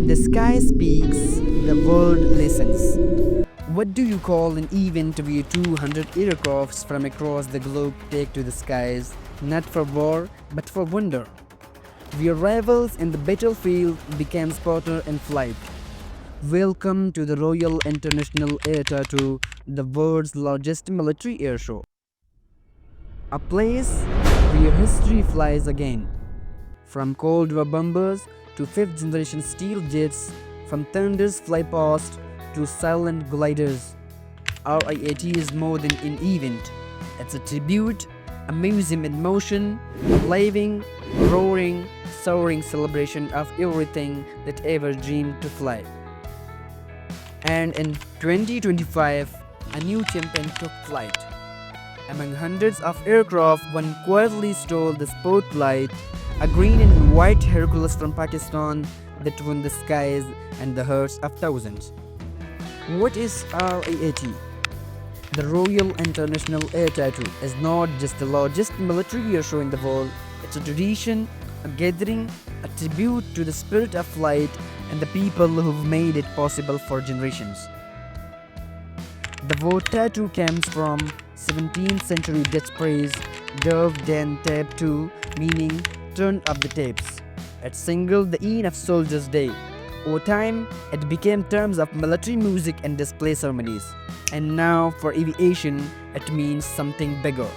the sky speaks, the world listens. What do you call an event where 200 aircrafts from across the globe take to the skies, not for war, but for wonder? Where rivals in the battlefield became spotter in flight. Welcome to the Royal International Air Tattoo, the world's largest military air show. A place where history flies again. From Cold War bombers to fifth generation steel jets, from Thunder's fly past to silent gliders. RIAT is more than an event. It's a tribute, a museum in motion, a living, roaring, soaring celebration of everything that ever dreamed to fly. And in 2025, a new champion took flight. Among hundreds of aircraft, one quietly stole the spotlight, a green and white Hercules from Pakistan that won the skies and the hearts of thousands. What is RIAT? The Royal International Air Tattoo is not just the largest military air show in the world, it's a tradition, a gathering, a tribute to the spirit of flight and the people who've made it possible for generations. The word tattoo comes from 17th century Dutch phrase "Durf den tape toe," meaning turn up the tapes. It signaled the end of Soldiers' Day. Over time, it became terms of military music and display ceremonies. And now, for aviation, it means something bigger.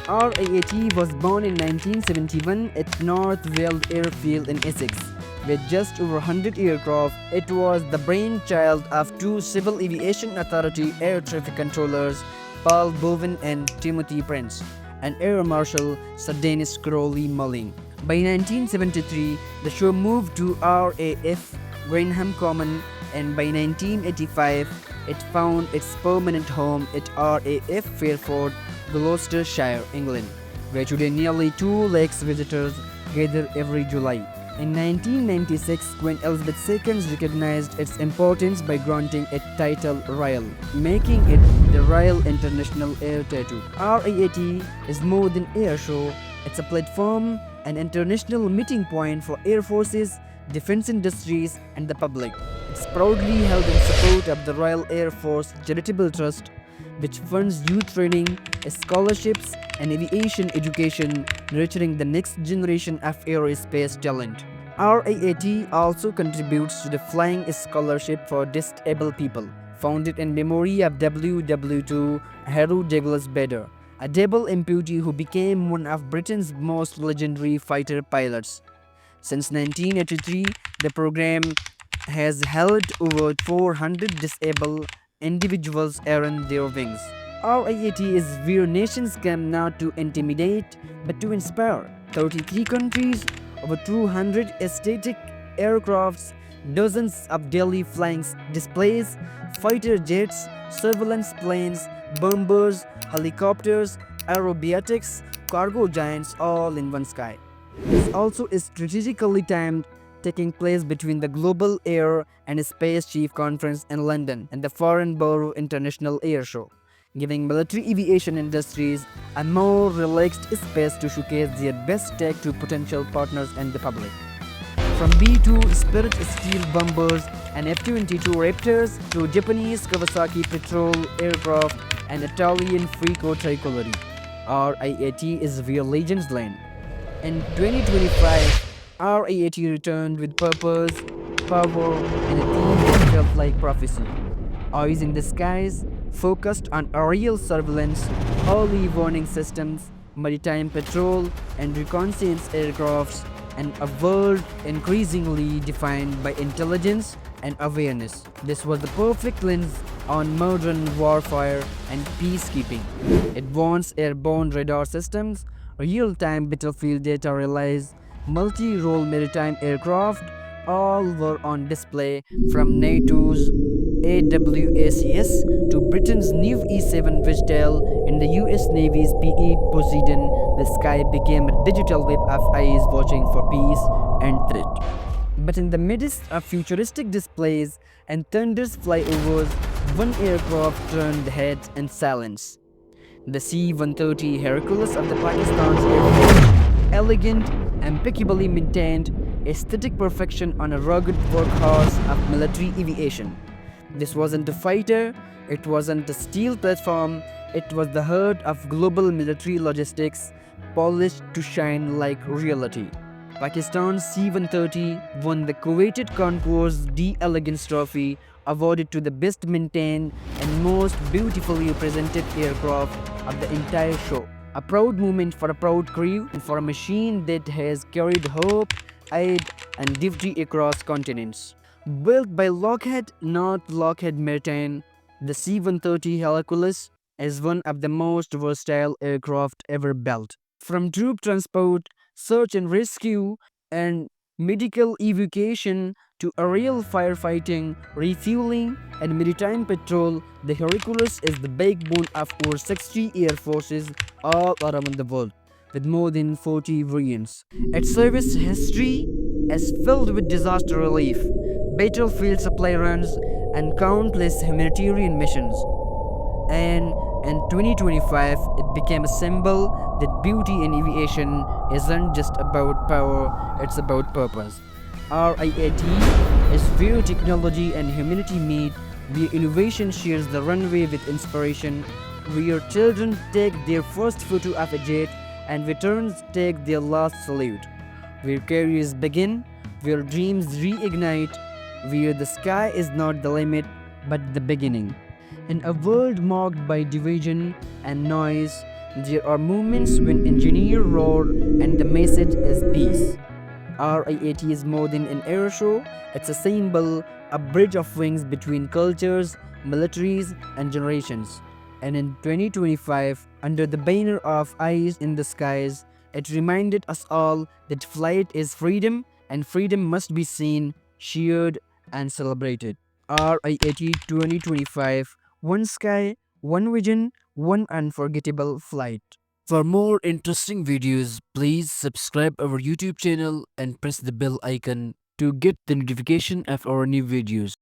RIAT was born in 1971 at North Weald Airfield in Essex. With just over 100 aircraft, it was the brainchild of two Civil Aviation Authority air traffic controllers, Paul Bowen and Timothy Prince, and Air Marshal Sir Dennis Crowley Mulling. By 1973, the show moved to RAF Grantham Common, and by 1985, it found its permanent home at RAF Fairford, Gloucestershire, England, where today nearly 2 lakh visitors gather every July. In 1996, Queen Elizabeth II recognized its importance by granting it title Royal, making it the Royal International Air Tattoo. RIAT is more than air show, it's a platform, an international meeting point for air forces, defense industries, and the public. It's proudly held in support of the Royal Air Force Charitable Trust, which funds youth training, scholarships, and aviation education, nurturing the next generation of aerospace talent. RIAT also contributes to the Flying Scholarship for Disabled People, founded in memory of WW2 Harry Douglas Bader, a double amputee who became one of Britain's most legendary fighter pilots. Since 1983, the program has helped over 400 disabled individuals earn their wings. RIAT is where nations come not to intimidate but to inspire. 33 countries, over 200 aesthetic aircrafts, dozens of daily flying displays, fighter jets, surveillance planes, bombers, helicopters, aerobatics, cargo giants all in one sky. This also is strategically timed, taking place between the Global Air and Space Chief Conference in London and the Farnborough International Air Show, giving military aviation industries a more relaxed space to showcase their best tech to potential partners and the public. From B-2 Spirit steel bombers and F-22 Raptors to Japanese Kawasaki patrol aircraft and Italian Frico tricolori, RIAT is where legends land. In 2025, RIAT returned with purpose, power, and a theme that felt like prophecy. Eyes in the skies, focused on aerial surveillance, early warning systems, maritime patrol, and reconnaissance aircrafts, and a world increasingly defined by intelligence and awareness. This was the perfect lens on modern warfare and peacekeeping. Advanced airborne radar systems, real-time battlefield data relays, multi-role maritime aircraft, all were on display, from NATO's AWACS to Britain's new E-7 Ridgetail and the US Navy's P-8 Poseidon. The sky became a digital web of eyes watching for peace and threat. But in the midst of futuristic displays and thunderous flyovers, one aircraft turned the head in silence. The C-130 Hercules of the Pakistan's Air Force, elegant, impeccably maintained aesthetic perfection on a rugged workhorse of military aviation. This wasn't a fighter, it wasn't a steel platform, it was the heart of global military logistics, polished to shine like reality. Pakistan C-130 won the coveted Concours d'Elegance Trophy, awarded to the best maintained and most beautifully presented aircraft of the entire show. A proud moment for a proud crew and for a machine that has carried hope, aid, and victory across continents. Built by Lockheed, not Lockheed Martin, the C-130 Hercules is one of the most versatile aircraft ever built. From troop transport, search and rescue, and medical evacuation to aerial firefighting, refueling, and maritime patrol, the Hercules is the backbone of over 60 air forces all around the world, with more than 40 variants. Its service history is filled with disaster relief, battlefield supply runs, and countless humanitarian missions. And in 2025, it became a symbol that beauty in aviation isn't just about power, it's about purpose. RIAT is where technology and humanity meet, where innovation shares the runway with inspiration, where children take their first photo of a jet and veterans take their last salute, where careers begin, where dreams reignite, where the sky is not the limit but the beginning. In a world marked by division and noise, there are moments when engineers roar and the message is peace. RIAT is more than an airshow, it's a symbol, a bridge of wings between cultures, militaries, and generations. And in 2025, under the banner of Eyes in the Skies, it reminded us all that flight is freedom and freedom must be seen, shared, and celebrated. RIAT 2025, one sky, one vision, one unforgettable flight. For more interesting videos, please subscribe our YouTube channel and press the bell icon to get the notification of our new videos.